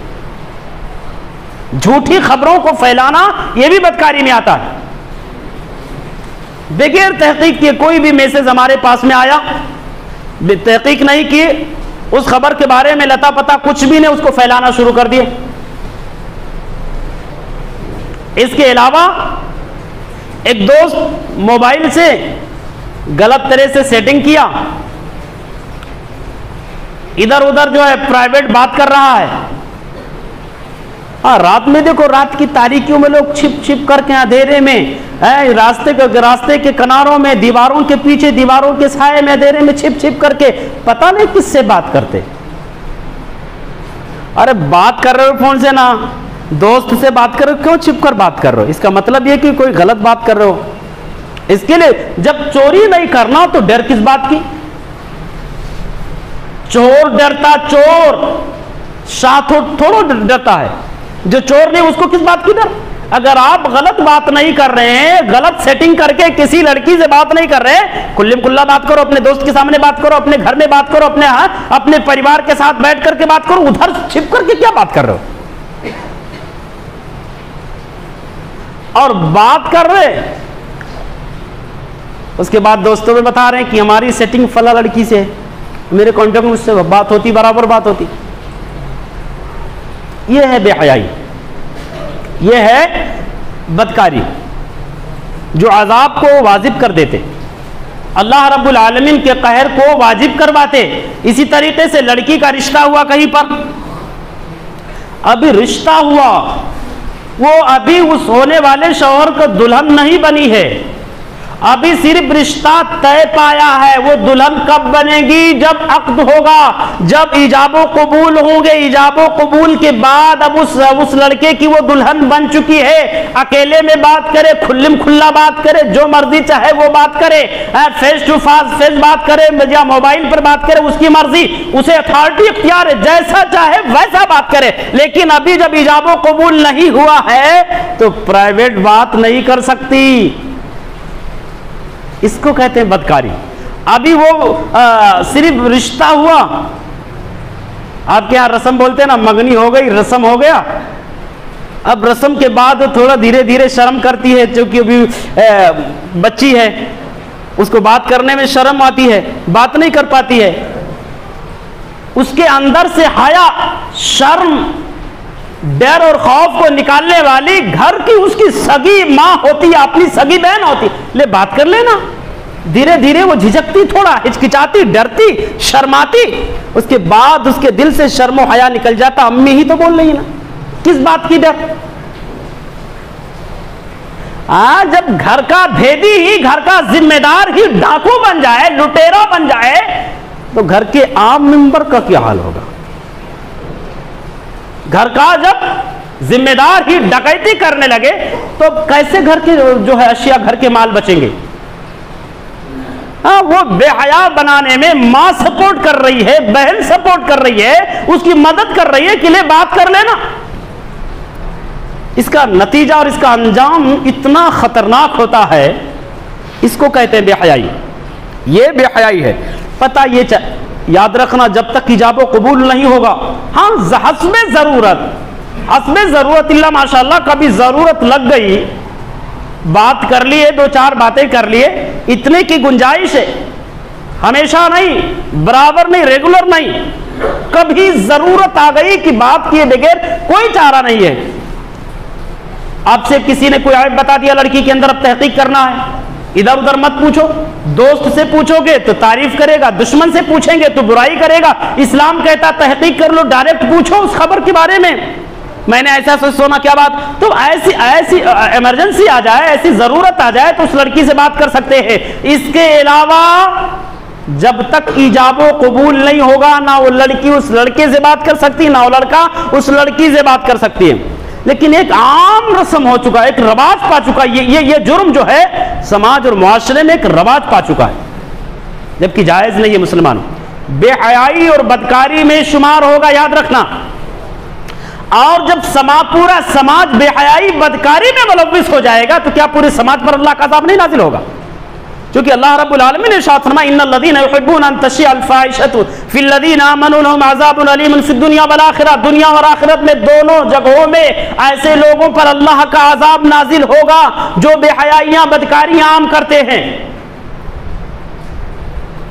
جھوٹی خبروں کو پھیلانا یہ بھی بدکاری میں آتا ہے. بغیر تحقیق کے کوئی بھی میسج ہمارے پاس میں آیا، تحقیق نہیں کی، اس خبر کے بارے میں لتا پتا کچھ بھی نہیں، اس کو پھیلانا شروع کر دیے. اس کے علاوہ ایک دوست موبائل سے غلط طرح سے سیٹنگ کیا، ادھر ادھر جو ہے پرائیویٹ بات کر رہا ہے. رات میں دیکھو، رات کی تاریکیوں میں لوگ چھپ چھپ کر کے اندھیرے میں، راستے کے کناروں میں، دیواروں کے پیچھے، دیواروں کے سائے میں، اندھیرے میں چھپ چھپ کر کے پتہ نہیں کس سے بات کرتے. ارے بات کر رہے ہو فون سے نا، دوست سے بات کر رہے ہو، کیوں چھپ کر بات کر رہے ہو؟ اس کا مطلب یہ کہ کوئی غلط بات کر رہے ہو. اس کے لیے جب چوری نہیں کرنا تو ڈر کس بات کی؟ چور ڈرتا، چور شاہ تھوڑا ڈرتا ہے. جو چور نہیں اس کو کس بات کی ڈر؟ اگر آپ غلط بات نہیں کر رہے ہیں، غلط سیٹنگ کر کے کسی لڑکی سے بات نہیں کر رہے، کھلم کھلا بات کرو، اپنے دوست کے سامنے بات کرو، اپنے گھر میں بات کرو، اپنے پریوار کے ساتھ بیٹھ کر کے بات کرو. ادھر چھپ کر کے کیا بات کر رہے ہو؟ اور بات کر رہے، اس کے بعد دوستوں میں بتا رہے ہیں کہ ہماری سیٹنگ فلاں لڑکی سے ہے، میرے کانٹیکٹ میں اس سے بات ہوتی، برابر بات ہوتی. یہ ہے بے حیائی، یہ ہے بدکاری جو عذاب کو واجب کر دیتے، اللہ رب العالمین کے قہر کو واجب کرواتے. اسی طریقے سے لڑکی کا رشتہ ہوا کہیں پر، ابھی رشتہ ہوا، وہ ابھی اس ہونے والے شوہر کو دلہن نہیں بنی ہے، ابھی صرف رشتہ طے پایا ہے. وہ دلہن کب بنے گی؟ جب عقد ہوگا، جب ایجاب و قبول ہوں گے. ایجاب و قبول کے بعد اب اس لڑکے کی وہ دلہن بن چکی ہے. اکیلے میں بات کرے، کھلم کھلا بات کرے، جو مرضی چاہے وہ بات کرے، فیس ٹو فیس بات کرے یا موبائل پر بات کرے، اس کی مرضی، اسے اتھارٹی اختیار ہے، جیسا چاہے ویسا بات کرے. لیکن ابھی جب ایجاب و قبول نہیں ہوا ہے تو پرائیویٹ بات نہیں کر سکتی. اس کو کہتے ہیں بدکاری. ابھی وہ صرف رشتہ ہوا، آپ کے یہاں رسم بولتے ہیں نا، مگنی ہو گئی، رسم ہو گیا. اب رسم کے بعد تھوڑا دھیرے دھیرے شرم کرتی ہے، چونکہ ابھی بچی ہے، اس کو بات کرنے میں شرم آتی ہے، بات نہیں کر پاتی ہے. اس کے اندر سے حیا، شرم، ڈر اور خوف کو نکالنے والی گھر کی اس کی سگی ماں ہوتی ہے، اپنی سگی بہن ہوتی، لے بات کر لینا. دھیرے دھیرے وہ جھجکتی، تھوڑا ہچکچاتی، ڈرتی، شرماتی. اس کے بعد اس کے دل سے شرم و حیا نکل جاتا، امی ہی تو بول رہی نا، کس بات کی ڈر؟ جب گھر کا بھیدی ہی، گھر کا ذمہ دار ہی ڈاکو بن جائے، لٹیرا بن جائے، تو گھر کے عام ممبر کا کیا حال ہوگا؟ گھر کا جب ذمہ دار ہی ڈکیتی کرنے لگے تو کیسے گھر کے جو ہے اشیاء، گھر کے مال بچیں گے؟ وہ بے حیا بنانے میں ماں سپورٹ کر رہی ہے، بہن سپورٹ کر رہی ہے، اس کی مدد کر رہی ہے کہ لے بات کر لینا. اس کا نتیجہ اور اس کا انجام اتنا خطرناک ہوتا ہے. اس کو کہتے ہیں بے حیائی. یہ بے حیائی ہے. پتہ یہ یاد رکھنا، جب تک ایجاب و قبول نہیں ہوگا، ہاں حسب ضرورت اللہ ماشاءاللہ کبھی ضرورت لگ گئی، بات کر لیے، دو چار باتیں کر لیے، اتنے کی گنجائش ہے. ہمیشہ نہیں، برابر نہیں، ریگولر نہیں. کبھی ضرورت آ گئی کہ بات کیے بغیر کوئی چارہ نہیں ہے. آپ سے کسی نے کوئی عیب بتا دیا لڑکی کے اندر، اب تحقیق کرنا ہے. ادھر ادھر مت پوچھو، دوست سے پوچھو گے تو تعریف کرے گا، دشمن سے پوچھیں گے تو برائی کرے گا. اسلام کہتا تحقیق کر لو، ڈائریکٹ پوچھو اس خبر کے بارے میں، میں نے ایسا سونا کیا بات. تو ایسی ایمرجنسی آ جائے، ایسی ضرورت آ جائے تو اس لڑکی سے بات کر سکتے ہیں. اس کے علاوہ جب تک ایجاب و قبول نہیں ہوگا، نہ وہ لڑکی اس لڑکے سے بات کر سکتی، نہ وہ لڑکا اس لڑکی سے بات کر سکتی ہے. لیکن ایک عام رسم ہو چکا ہے، ایک رواج پا چکا ہے. یہ جرم جو ہے سماج اور معاشرے میں ایک رواج پا چکا ہے، جبکہ جائز نہیں ہے مسلمانوں. بے حیائی اور بدکاری میں شمار ہوگا، یاد رکھنا۔ اور جب پورا سماج بے حیائی بدکاری میں ملوث ہو جائے گا تو کیا پورے سماج پر اللہ کا عذاب نہیں نازل ہوگا؟ کیونکہ اللہ رب العالمین نے ارشاد فرمایا ان الذین یحبون ان تشیع الفاحشۃ فی الذین آمنوا لهم عذاب علیم فی الدنیا والآخرہ، دنیا اور آخرت میں دونوں جگہوں میں ایسے لوگوں پر اللہ کا عذاب نازل ہوگا جو بے حیائیاں بدکاریاں عام کرتے ہیں۔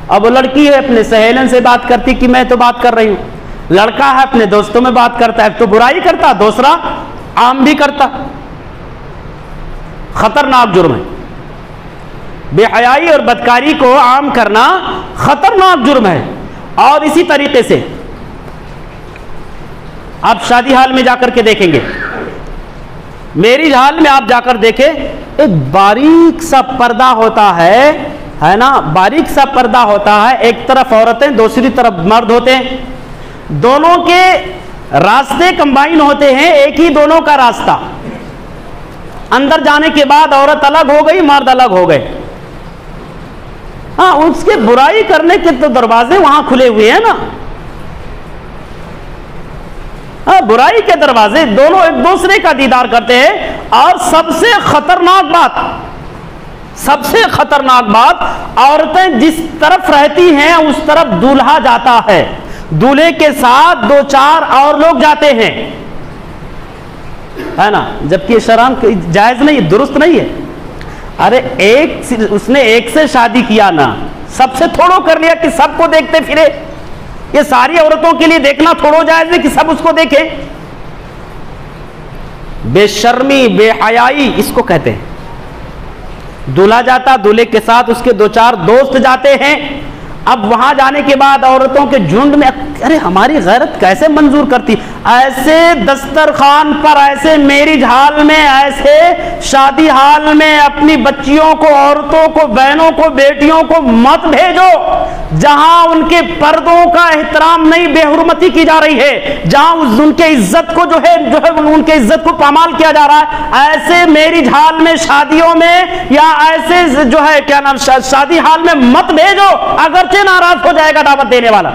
اب وہ لڑکی ہے اپنے سہیلن سے بات کرتی کہ میں تو بات کر رہی ہوں، لڑکا ہے اپنے دوستوں میں بات کرتا ہے، تو برائی کرتا، دوسرا عام بھی کرتا، خطرناک جرم ہے۔ بے حیائی اور بدکاری کو عام کرنا خطرناک جرم ہے۔ اور اسی طریقے سے آپ شادی حال میں جا کر کے دیکھیں گے، میرج حال میں آپ جا کر دیکھیں، ایک باریک سا پردہ ہوتا ہے نا، باریک سا پردہ ہوتا ہے، ایک طرف عورتیں دوسری طرف مرد ہوتے ہیں، دونوں کے راستے کمبائن ہوتے ہیں، ایک ہی دونوں کا راستہ۔ اندر جانے کے بعد عورت الگ ہو گئی، مرد الگ ہو گئے۔ ہاں، اس کے برائی کرنے کے تو دروازے وہاں کھلے ہوئے ہیں نا، ہاں، برائی کے دروازے، دونوں ایک دوسرے کا دیدار کرتے ہیں۔ اور سب سے خطرناک بات عورتیں جس طرف رہتی ہیں اس طرف دولہا جاتا ہے، دولہے کے ساتھ 2-4 اور لوگ جاتے ہیں، ہے نا، جبکہ شرم جائز نہیں، درست نہیں ہے۔ ارے اس نے ایک سے شادی کیا نا، سب سے تھوڑو کر لیا کہ سب کو دیکھتے پھرے؟ یہ ساری عورتوں کے لیے دیکھنا تھوڑو جائز ہے کہ سب اس کو دیکھیں؟ بے شرمی، بے حیائی اس کو کہتے ہیں۔ دولہا جاتا، دولہے کے ساتھ اس کے 2-4 دوست جاتے ہیں۔ اب وہاں جانے کے بعد عورتوں کے جھنڈ میں، ارے ہماری غیرت کیسے منظور کرتی، ایسے دسترخوان پر، ایسے میرج حال میں، ایسے شادی حال میں اپنی بچیوں کو، عورتوں کو، بہنوں کو، بیٹیوں کو مت بھیجو جہاں ان کے پردوں کا احترام نہیں، بے حرمتی کی جا رہی ہے، جہاں ان کے عزت کو جو ہے ان کے عزت کو پامال کیا جا رہا ہے۔ ایسے میرج حال میں، شادیوں میں، یا ایسے جو ہے کیا نام شادی حال میں مت بھیجو۔ اگرچہ ناراض ہو جائے گا دعوت دینے والا،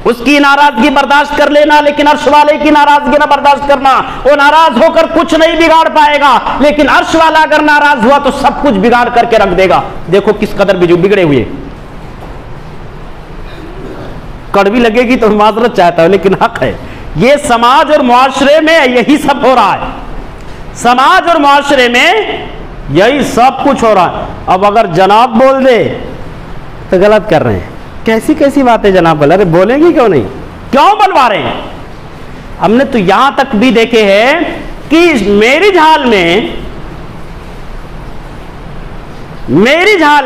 اس کی ناراضگی برداشت کر لینا، لیکن عرش والے کی ناراضگی نہ برداشت کرنا۔ وہ ناراض ہو کر کچھ نہیں بگاڑ پائے گا، لیکن عرش والا اگر ناراض ہوا تو سب کچھ بگاڑ کر کے رکھ دے گا۔ دیکھو کس قدر بگڑے ہوئے، کڑوی لگے گی تو معذرت چاہتا ہوں لیکن حق ہے۔ یہ سماج اور معاشرے میں یہی سب ہو رہا ہے، سماج اور معاشرے میں یہی سب کچھ ہو رہا ہے۔ اب اگر جناب بول دے تو غلط کر رہے ہیں، کیسی باتیں جناب بول رہے، بولیں گی کیوں نہیں، کیوں بلوا رہے ہیں؟ ہم نے تو یہاں تک بھی دیکھے ہیں کہ میرج حال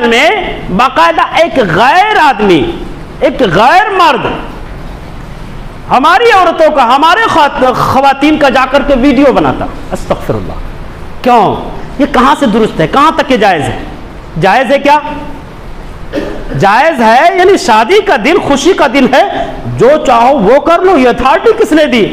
میں باقاعدہ ایک غیر آدمی، ایک غیر مرد ہماری عورتوں کا، ہمارے خواتین کا جا کر کے ویڈیو بناتا۔ استغفر اللہ، کیوں؟ یہ کہاں سے درست ہے، کہاں تک یہ جائز ہے؟ جائز ہے کیا؟ جائز ہے، یعنی شادی کا دن، خوشی کا دن ہے، جو چاہو وہ کر لو، یہ اتھارٹی کس نے دی؟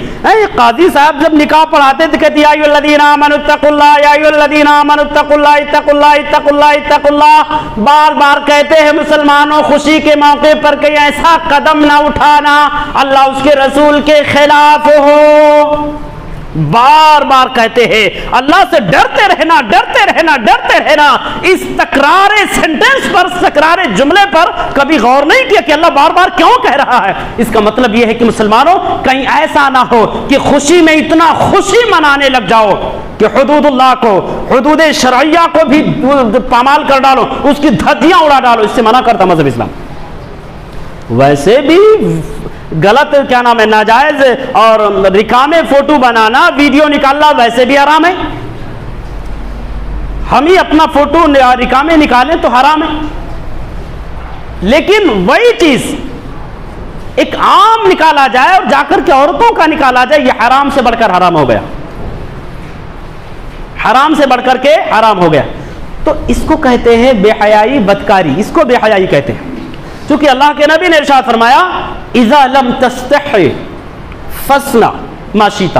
قاضی صاحب جب نکاح پڑھاتے تھے کہتے یا ایھا الذین آمنوا اتقوا اللہ، یا ایھا الذین آمنوا اتقوا اللہ، اتقوا اللہ، اتقوا اللہ، اتقوا اللہ، بار بار کہتے ہیں مسلمانوں خوشی کے موقع پر کہ ایسا قدم نہ اٹھانا اللہ اس کے رسول کے خلاف ہو، بار بار کہتے ہیں اللہ سے ڈرتے رہنا، ڈرتے رہنا، ڈرتے رہنا۔ اس تکرار سینٹنس پر، تکرار جملے پر کبھی غور نہیں کیا کہ اللہ بار بار کیوں کہہ رہا ہے۔ اس کا مطلب یہ ہے کہ مسلمانوں کہیں ایسا نہ ہو کہ خوشی میں اتنا خوشی منانے لگ جاؤ کہ حدود اللہ کو، حدود شرعیہ کو بھی پامال کر ڈالو، اس کی دھجیاں اڑا ڈالو۔ اس سے منع کرتا مذہب اسلام۔ ویسے بھی غلط کیا نام ہے، ناجائز اور رکامے فوٹو بنانا، ویڈیو نکالنا ویسے بھی حرام ہے۔ ہم ہی اپنا فوٹو رکامے نکالیں تو حرام ہے، لیکن وہی چیز ایک عام نکالا جائے اور جا کر کے عورتوں کا نکالا جائے، یہ حرام سے بڑھ کر حرام ہو گیا، حرام سے بڑھ کر کے حرام ہو گیا۔ تو اس کو کہتے ہیں بے حیائی، بدکاری، اس کو بے حیائی کہتے ہیں۔ چونکہ اللہ کے نبی نے ارشاد فرمایا اذا لم تستحی فاصنع ما شئت،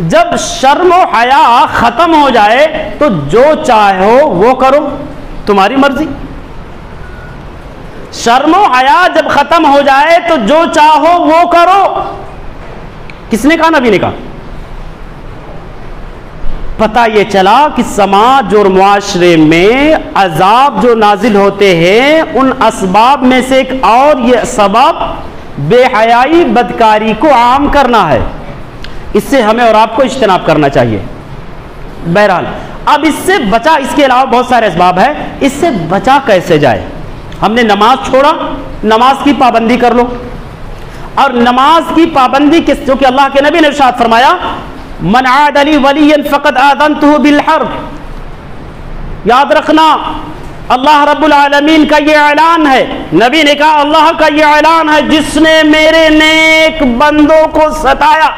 جب شرم و حیا ختم ہو جائے تو جو چاہو وہ کرو، تمہاری مرضی۔ شرم و حیا جب ختم ہو جائے تو جو چاہو وہ کرو. کس نے کہا؟ نبی نے کہا. پتہ یہ چلا کہ سماج اور معاشرے میں عذاب جو نازل ہوتے ہیں ان اسباب میں سے ایک اور یہ سبب بے حیائی بدکاری کو عام کرنا ہے. اس سے ہمیں اور آپ کو اجتناب کرنا چاہیے. بہرحال اب اس سے بچا، اس کے علاوہ بہت سارے اسباب ہیں، اس سے بچا کیسے جائے؟ ہم نے نماز چھوڑا، نماز کی پابندی کر لو. اور نماز کی پابندی کس؟ جو کہ اللہ کے نبی نے ارشاد فرمایا من عاد لی ولیا فقد آذنتہ بالحرب. یاد رکھنا اللہ رب العالمین کا یہ اعلان ہے، نبی نے کہا اللہ کا یہ اعلان ہے، جس نے میرے نیک بندوں کو ستایا،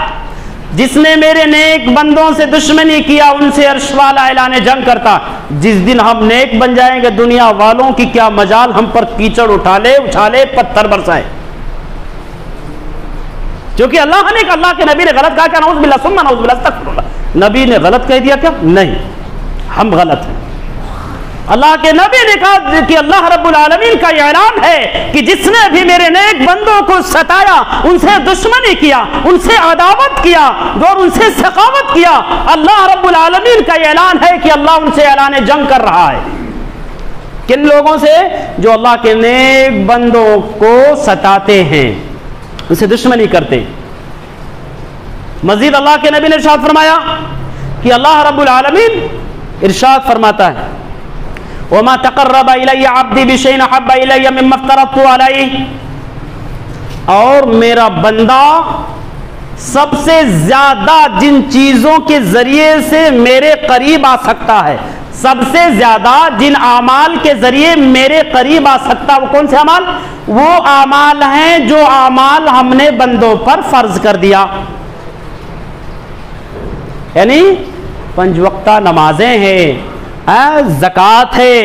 جس نے میرے نیک بندوں سے دشمنی کیا، ان سے عرش والا اعلان جنگ کرتا. جس دن ہم نیک بن جائیں گے دنیا والوں کی کیا مجال ہم پر کیچڑ اچھالے پتھر برسائے. کیونکہ اللہ نے کہا، اللہ کے نبی نے غلط کہا کیا؟ نعوذ باللہ ثم نعوذ باللہ استغفر اللہ. نبی نے غلط کہہ دیا کیا؟ نہیں، ہم غلط ہیں. اللہ کے نبی نے کہا کہ اللہ رب العالمین کا یہ اعلان ہے کہ جس نے بھی میرے نیک بندوں کو ستایا، ان سے دشمنی کیا، ان سے عداوت کیا اور ان سے سخاوت کیا، اللہ رب العالمین کا یہ اعلان ہے کہ اللہ ان سے اعلان جنگ کر رہا ہے. کن لوگوں سے؟ جو اللہ کے نیک بندوں کو ستاتے ہیں، ان سے دشمنی کرتے ہیں. مزید اللہ کے نبی نے ارشاد فرمایا کہ اللہ رب العالمین ارشاد فرماتا ہے وَمَا تَقَرَّبَ إِلَيَّ عَبْدِي بِشَيْءٍ أَحَبَّ إِلَيَّ مِمَّا افْتَرَضْتُ عَلَيْهِ. اور میرا بندہ سب سے زیادہ جن چیزوں کے ذریعے سے میرے قریب آ سکتا ہے، سب سے زیادہ جن اعمال کے ذریعے میرے قریب آ سکتا ہے، وہ کون سے اعمال؟ وہ اعمال ہیں جو اعمال ہم نے بندوں پر فرض کر دیا. یعنی 5 وقتہ نمازیں ہیں، زکوٰۃ ہے،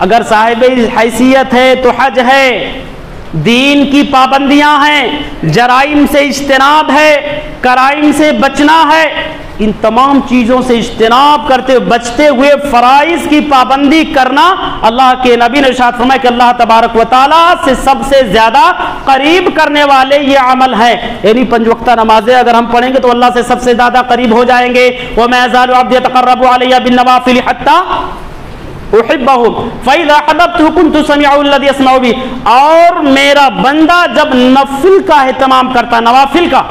اگر صاحب حیثیت ہے تو حج ہے، دین کی پابندیاں ہیں، جرائم سے اجتناب ہے، کرائم سے بچنا ہے. ان تمام چیزوں سے اجتناب کرتے ہوئے بچتے ہوئے فرائض کی پابندی کرنا، اللہ کے نبی نے ارشاد فرمایا کہ اللہ تبارک و تعالیٰ سے سب سے زیادہ قریب کرنے والے یہ عمل ہے. یعنی 5 وقتہ نمازیں اگر ہم پڑھیں گے تو اللہ سے سب سے زیادہ قریب ہو جائیں گے. وَمَا يَزَالُ عَبْدِي يَتَقَرَّبُ عَلَيَّ بِالنَّوَافِلِ حَتَّى أُحِبَّهُ فَإِذَا أَحْبَبْتُهُ كُنتُ سَمِيعَهُ الَّذِي يَسْمَعُ بِهِ. اور میرا بندہ جب نفل کا اہتمام کرتا، نوافل کا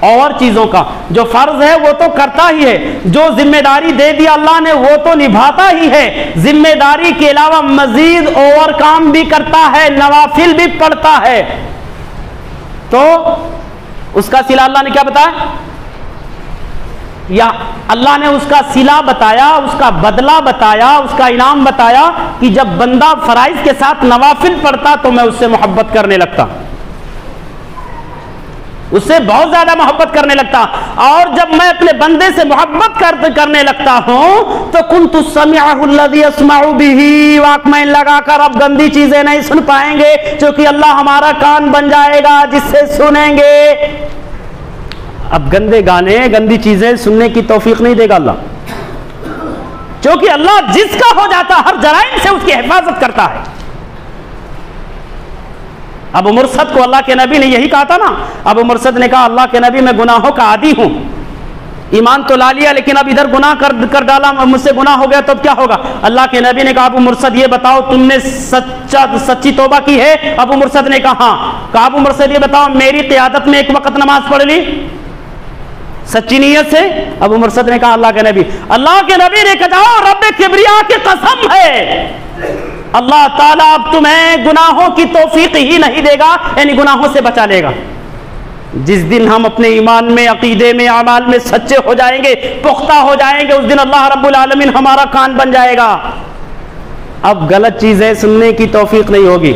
اور چیزوں کا، جو فرض ہے وہ تو کرتا ہی ہے، جو ذمہ داری دے دیا اللہ نے وہ تو نبھاتا ہی ہے، ذمہ داری کے علاوہ مزید اور کام بھی کرتا ہے، نوافل بھی پڑھتا ہے، تو اس کا صلہ اللہ نے کیا بتایا؟ یا اللہ نے اس کا صلہ بتایا، اس کا بدلہ بتایا، اس کا انعام بتایا کہ جب بندہ فرائض کے ساتھ نوافل پڑھتا تو میں اس سے محبت کرنے لگتا، اس سے بہت زیادہ محبت کرنے لگتا. اور جب میں اپنے بندے سے محبت کرنے لگتا ہوں تو كنت سميعه الذي يسمع به. واکمین لگا کر اب گندی چیزیں نہیں سن پائیں گے، کیونکہ اللہ ہمارا کان بن جائے گا جس سے سنیں گے. اب گندے گانے، گندی چیزیں سننے کی توفیق نہیں دے گا اللہ، کیونکہ اللہ جس کا ہو جاتا ہر جرائم سے اس کی حفاظت کرتا ہے. ابو مرثد کو اللہ کے نبی نے یہی کہا تھا نا. ابو مرثد نے کہا اللہ کے نبی میں گناہوں کا عادی ہوں، ایمان تو لا لیا لیکن اب ادھر گناہ کر ڈالا، مجھ سے گناہ ہو گیا تو اب کیا ہوگا؟ اللہ کے نبی نے کہا ابو مرثد یہ بتاؤ تم نے سچی توبہ کی ہے؟ ابو مرثد نے کہا ہاں. کہا ابو مرثد یہ بتاؤ میری قیادت میں ایک وقت نماز پڑھ لی سچی نیت سے؟ ابو مرثد نے کہا اللہ کے نبی نے کہا رب کبریا کی قسم ہے اللہ تعالیٰ اب تمہیں گناہوں کی توفیق ہی نہیں دے گا، یعنی گناہوں سے بچا لے گا. جس دن ہم اپنے ایمان میں، عقیدے میں، اعمال میں سچے ہو جائیں گے، پختہ ہو جائیں گے، اس دن اللہ رب العالمین ہمارا کان بن جائے گا. اب غلط چیزیں سننے کی توفیق نہیں ہوگی.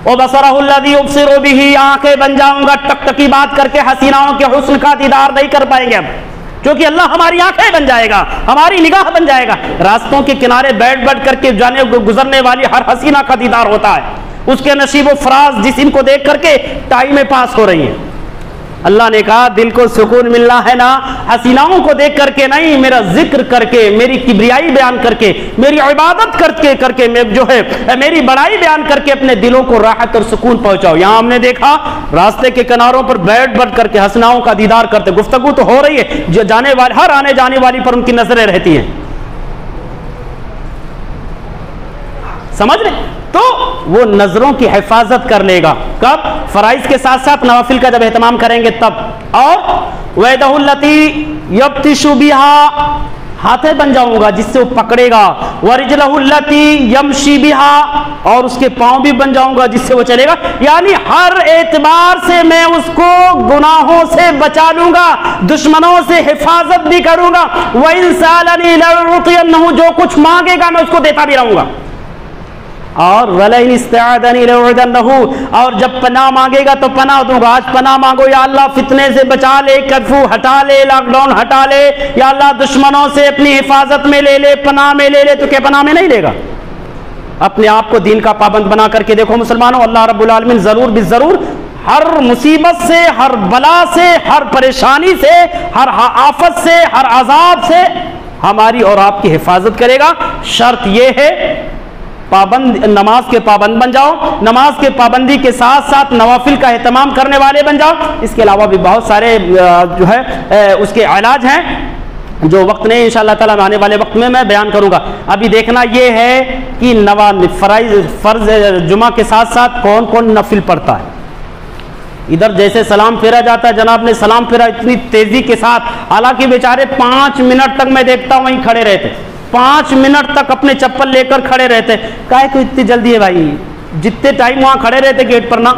وَبَصَرَهُ الَّذِي يُبْصِرُ بِهِ، آنکھیں بن جاؤں گا، ٹک ٹکی بات کر کے حسیناؤں کے حسن کا دیدار نہیں کر پائیں گے اب، کیونکہ اللہ ہماری آنکھیں بن جائے گا، ہماری نگاہ بن جائے گا. راستوں کے کنارے بیٹھ کر کے جانے گزرنے والی ہر حسینہ کا دیدار ہوتا ہے، اس کے نشیب و فراز جس ان کو دیکھ کر کے ٹائمیں پاس ہو رہی ہیں. اللہ نے کہا دل کو سکون ملنا ہے نا حسیناؤں کو دیکھ کر کے نہیں، میرا ذکر کر کے، میری کبریائی بیان کر کے، میری عبادت کر کے میں جو ہے میری بڑائی بیان کر کے اپنے دلوں کو راحت اور سکون پہنچاؤ۔ یہاں ہم نے دیکھا راستے کے کناروں پر بیٹھ کر کے حسناؤں کا دیدار کرتے، گفتگو تو ہو رہی ہے، جو جانے والے ہر آنے جانے والی پر ان کی نظریں رہتی ہیں، سمجھ رہے؟ تو وہ نظروں کی حفاظت کر لے گا کب؟ فرائض کے ساتھ ساتھ نوافل کا جب اہتمام کریں گے تب۔ اور وَيَدَهُ الَّتِي يَبْطِشُ بِهَا، ہاتھیں بن جاؤں گا جس سے وہ پکڑے گا، وَرِجْلَهُ الَّتِي يَمْشِي بِهَا، اور اس کے پاؤں بھی بن جاؤں گا جس سے وہ چلے گا، یعنی ہر اعتبار سے میں اس کو گناہوں سے بچا لوں گا، دشمنوں سے حفاظت بھی کروں گا۔ وَإِن سَأَلَنِي لَأُعْطِيَنَّهُ، جو کچھ مانگے گا میں اس کو دیتا بھی رہوں گا۔ اور وَلَئِنِ اسْتَعَاذَنِي لَأُعِيذَنَّهُ، اور جب پناہ مانگے گا تو پناہ دوں گا۔ آج پناہ مانگو یا اللہ فتنے سے بچا لے، کرفیو ہٹا لے، لاک ڈاؤن ہٹا لے، یا اللہ دشمنوں سے اپنی حفاظت میں لے لے، پناہ میں لے لے، تو کیا پناہ میں نہیں لے گا؟ اپنے آپ کو دین کا پابند بنا کر کے دیکھو مسلمانوں، اللہ رب العالمین ضرور بھی ضرور ہر مصیبت سے، ہر بلا سے، ہر پریشانی سے، ہر آفت سے، ہر عذاب سے ہماری اور آپ کی حفاظت کرے گا۔ شرط یہ ہے پابند، نماز کے پابند بن جاؤ، نماز کے پابندی کے ساتھ ساتھ نوافل کا اہتمام کرنے والے بن جاؤ۔ اس کے علاوہ بھی بہت سارے جو ہے اس کے علاج ہیں جو وقت نہیں انشاءاللہ تعالیٰ آنے والے وقت میں بیان کروں گا۔ ابھی دیکھنا یہ ہے کہ فرض جمعہ کے ساتھ ساتھ کون کون نفل پڑھتا ہے۔ ادھر جیسے سلام پھیرا جاتا ہے، جناب نے سلام پھیرا اتنی تیزی کے ساتھ، حالانکہ بیچارے 5 منٹ تک میں دیکھتا ہوں وہیں کھڑے رہتے، 5 منٹ تک اپنے چپل لے کر کھڑے رہتے۔ کاہے کو اتنی جلدی ہے بھائی؟ جتنے ٹائم وہاں کھڑے رہتے گیٹ پر نا،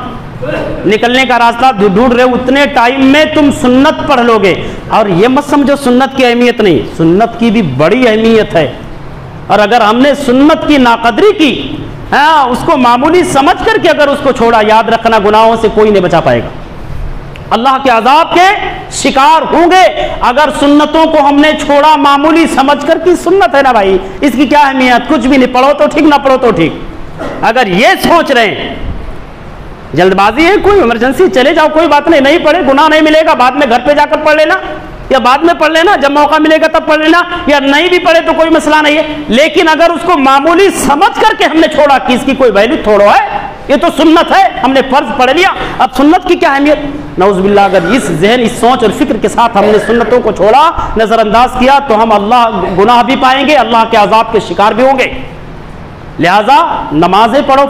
نکلنے کا راستہ ڈھونڈ رہے، اتنے ٹائم میں تم سنت پڑھ لو گے۔ اور یہ مت سمجھو سنت کی اہمیت نہیں، سنت کی بھی بڑی اہمیت ہے، اور اگر ہم نے سنت کی ناقدری کی، ہاں اس کو معمولی سمجھ کر کے اگر اس کو چھوڑا، یاد رکھنا گناہوں سے کوئی نہیں بچا پائے گا، اللہ کے عذاب کے شکار ہوں گے۔ اگر سنتوں کو ہم نے چھوڑا معمولی سمجھ کر کی سنت ہے نا بھائی، اس کی کیا اہمیت، کچھ بھی نہیں، پڑھو تو ٹھیک نہ پڑھو تو ٹھیک۔ اگر یہ سوچ رہے ہیں جلد بازی ہے، کوئی ایمرجنسی، چلے جاؤ کوئی بات نہیں، نہیں پڑھے گناہ نہیں ملے گا، بعد میں گھر پہ جا کر پڑھ لینا، یا بعد میں پڑھ لینا جب موقع ملے گا تب پڑھ لینا، یا نہیں بھی پڑھے تو کوئی مسئلہ نہیں ہے۔ لیکن اگر اس کو معمولی سمجھ کر کے ہم نے چھوڑا کہ اس کی کوئی ویلیو تھوڑو ہے، یہ تو سنت ہے، ہم نے فرض پڑھ لیا، اب سنت کی کیا اہمیت؟ نعوذ باللہ، اگر اس ذہن، اس سوچ اور فکر کے ساتھ ہم نے سنتوں کو چھوڑا، نظر انداز کیا، تو ہم اللہ گناہ بھی پائیں گے، اللہ کے عذاب کے شکار بھی ہوں گے۔ لہٰذا نمازیں پڑھو،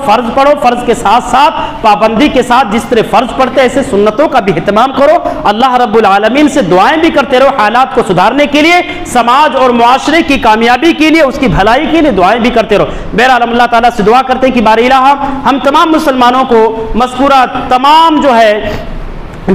فرض کے ساتھ ساتھ پابندی کے ساتھ جس طرح فرض پڑھتے ایسے سنتوں کا بھی اہتمام کرو۔ اللہ رب العالمین سے دعائیں بھی کرتے رہو، حالات کو سدھارنے کے لیے، سماج اور معاشرے کی کامیابی کے لیے، اس کی بھلائی کے لیے دعائیں بھی کرتے رہو۔ بہرحال اللہ تعالیٰ سے دعا کرتے ہیں کہ باری الہ ہم تمام مسلمانوں کو مذکورہ تمام جو ہے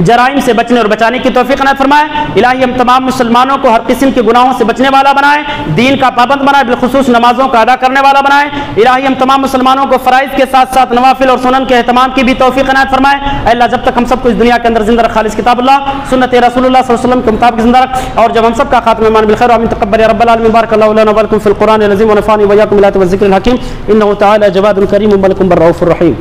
جرائم سے بچنے اور بچانے کی توفیق عنایت فرمائے۔ الہی ہم تمام مسلمانوں کو ہر قسم کے گناہوں سے بچنے والا بنائے، دین کا پابند بنائے، بالخصوص نمازوں کا ادا کرنے والا بنائے۔ الہی ہم تمام مسلمانوں کو فرائض کے ساتھ ساتھ نوافل اور سنن کے اہتمام کی بھی توفیق عنایت فرمائے۔ اے اللہ جب تک ہم سب کو اس دنیا کے اندر زندہ رکھ، خالص کتاب اللہ سنت رسول اللہ صلی اللہ علیہ وسلم کے مطابق زندہ رکھ، اور جب ہم سب کا خاتمہ ایمان بالخیر آمین تقبل یا رب العالمین۔ بارک اللہ لنا ولکم فی القرآن العظیم ونفعني وإياكم بالآیات والذکر الحکیم، انہ تعالی جواد کریم ملک بالرؤوف الرحیم۔